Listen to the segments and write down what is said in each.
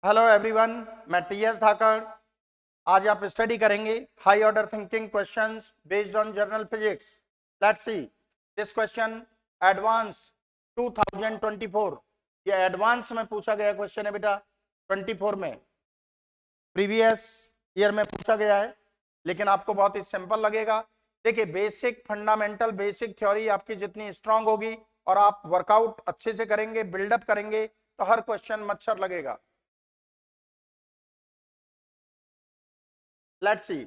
Hello everyone, मैं TS धाकड़। आज आप स्टडी करेंगे high order thinking questions based on general physics. Let's see this question advance 2024। ये advance में पूछा गया क्वेश्चन है बेटा। 24 में प्रीवियस ईयर में पूछा गया है, लेकिन आपको बहुत ही सिंपल लगेगा। देखिए, बेसिक फंडामेंटल बेसिक थ्योरी आपकी जितनी स्ट्रांग होगी और आप वर्कआउट अच्छे से करेंगे, बिल्डअप करेंगे, तो हर क्वेश्चन मच्छर लगेगा। Let's see.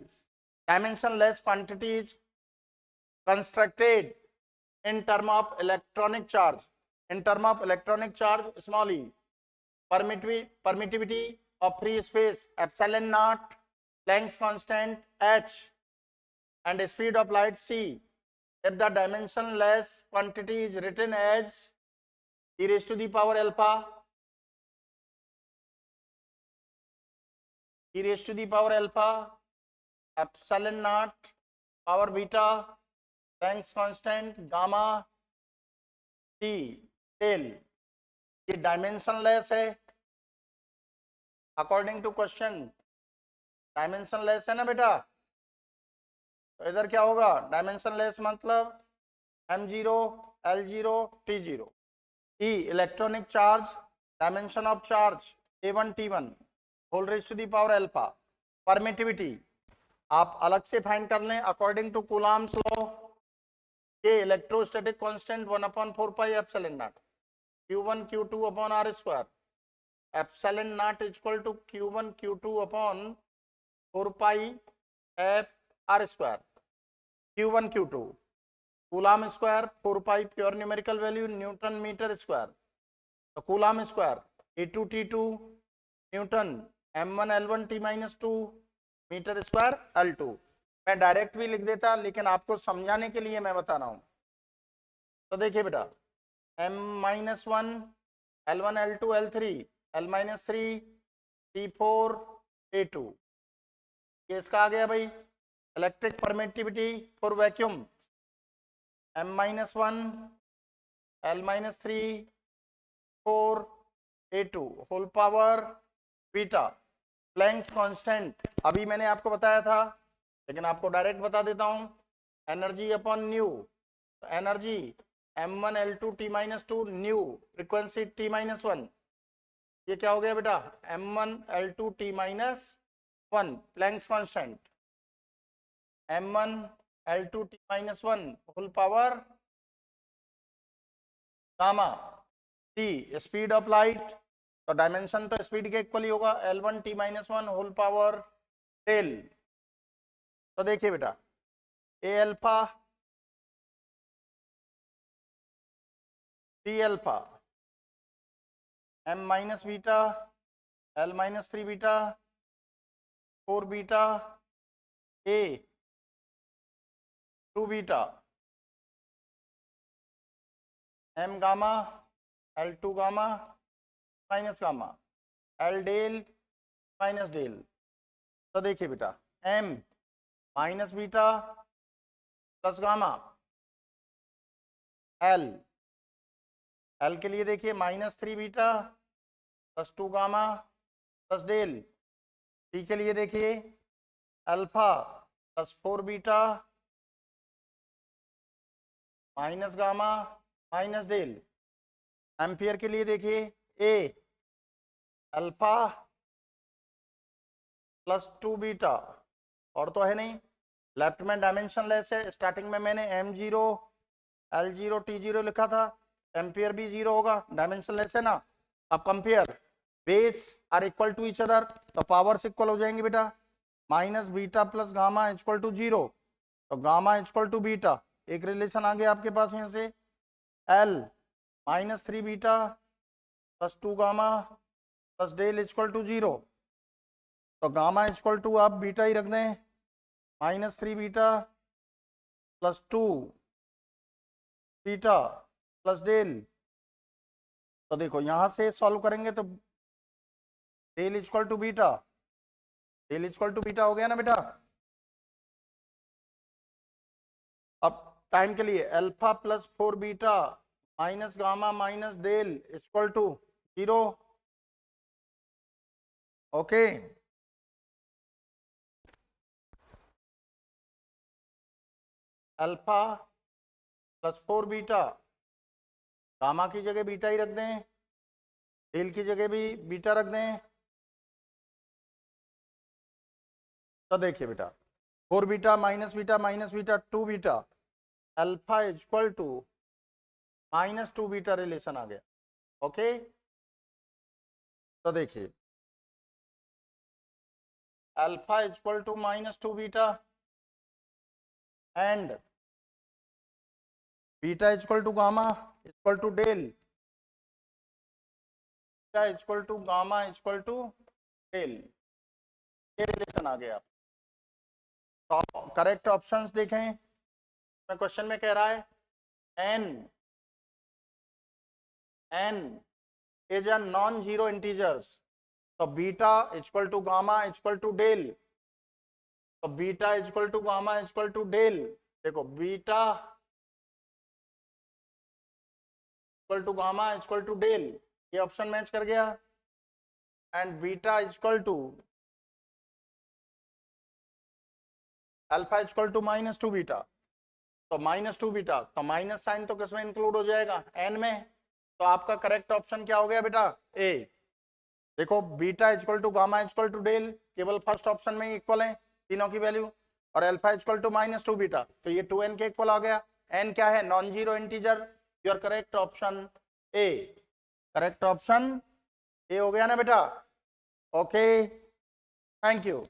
Dimensionless quantities constructed in term of electronic charge. In term of electronic charge, small e. Permittivity of free space epsilon naught, Planck's constant h, and speed of light c. If the dimensionless quantity is written as e raised to the power alpha, e raised to the power alpha, epsilon naught, power beta, Planck's constant, gamma T tail, ये dimensionless है according to question. Dimensionless है ना बेटा, तो इधर क्या होगा? Dimensionless मतलब m0 l0 t0। E electronic charge, dimension of charge a1 t1 whole raise to the power alpha. Permittivity आप अलग से फाइंड कर लें अकॉर्डिंग टू कूलॉम्स लॉ के electrostatic constant 1/4 pi epsilon naught q1 q2 upon r square. Epsilon naught equal to q1 q2 upon 4 pi F R square. q1 q2 coulomb square 4 pi pure numerical value newton metre square, तो coulomb square a2 t2 Newton m1 l1 t-2 metre square l2। मैं direct भी लिख देता, लेकिन आपको समझाने के लिए मैं बता रहा हूं। तो देखिए बेटा, m-1 l1 l2 l3 l-3 t4 a2, ये इसका आ गया भाई। Electric permittivity for vacuum m-1 l-3 4 a2 whole power beta. Planck's constant अभी मैंने आपको बताया था, लेकिन आपको डायरेक्ट बता देता हूं। Energy upon nu, energy m1 l2 t-2 nu, frequency t-1, ये क्या हो गया बेटा? m1 l2 t-1 Planck's constant m1 l2 t-1 whole power gamma t speed of light, तो डायमेंशन तो स्पीड के इक्वल ही होगा l1 t-1 whole power tell. तो देखिए बेटा, a alpha t alpha m minus beta l-3 beta 4 beta a 2 beta m gamma l2 gamma minus gamma l del minus del. तो देखिए बेटा, m minus beta plus gamma l, l के लिए देखिए -3 beta plus 2 gamma plus del. t के लिए देखिए alpha plus 4 beta minus gamma minus del. Ampere के लिए देखिए a अल्फा प्लस 2 बीटा, और तो है नहीं। लेफ्ट में डायमेंशनलेस है, स्टार्टिंग में मैंने m0 l0 t0 लिखा था, एम्पियर भी 0 होगा, डायमेंशनलेस है ना। अब compare, base are equal to each other, तो पावर्स इक्वल हो जाएंगे बेटा। Minus beta plus gamma equal to 0, तो गामा इक्वल टू बीटा, एक रिलेशन आ गया आपके पास यहाँ से। l -3 beta plus 2 gamma plus del equal to 0, तो गामा इक्वल टू आप बीटा ही रख दें, -3 beta plus 2 beta plus del. तो देखो यहां से सॉल्व करेंगे तो del equal to beta, del equal to beta हो गया ना बेटा। अब टाइम के लिए alpha plus 4 beta minus gamma minus del equal to 0, okay, alpha plus 4 beta, gamma की जगह बीटा ही रख दें, डेल की जगह भी बीटा रख दें। तो देखिए बेटा, 4 beta minus beta minus beta 2 beta, alpha equal to -2 beta relation आ गया। ओके, तो देखिए alpha equal to -2 beta and beta equal to gamma equal to del, beta equal to gamma equal to del, ये relation आ गया। तो correct options देखें, question में कह रहा है n is a non zero integers, तो beta equal to gamma equal to del, तो beta equal to gamma equal to del, देखो beta equal to gamma equal to del, ये ऑप्शन मैच कर गया। And beta equal to alpha equal to -2 beta, तो -2 beta, तो minus sign तो किसमें include हो जाएगा, एन में। तो आपका करेक्ट ऑप्शन क्या हो गया बेटा, ए। देखो beta equal to gamma equal to del केवल फर्स्ट ऑप्शन में ही इक्वल है तीनों की वैल्यू, और अल्फा इक्वल टू -2 बीटा, तो ये 2n के इक्वल आ गया। n क्या है, non zero integer. Your correct option A, correct option A हो गया ना बेटा। Okay, thank you.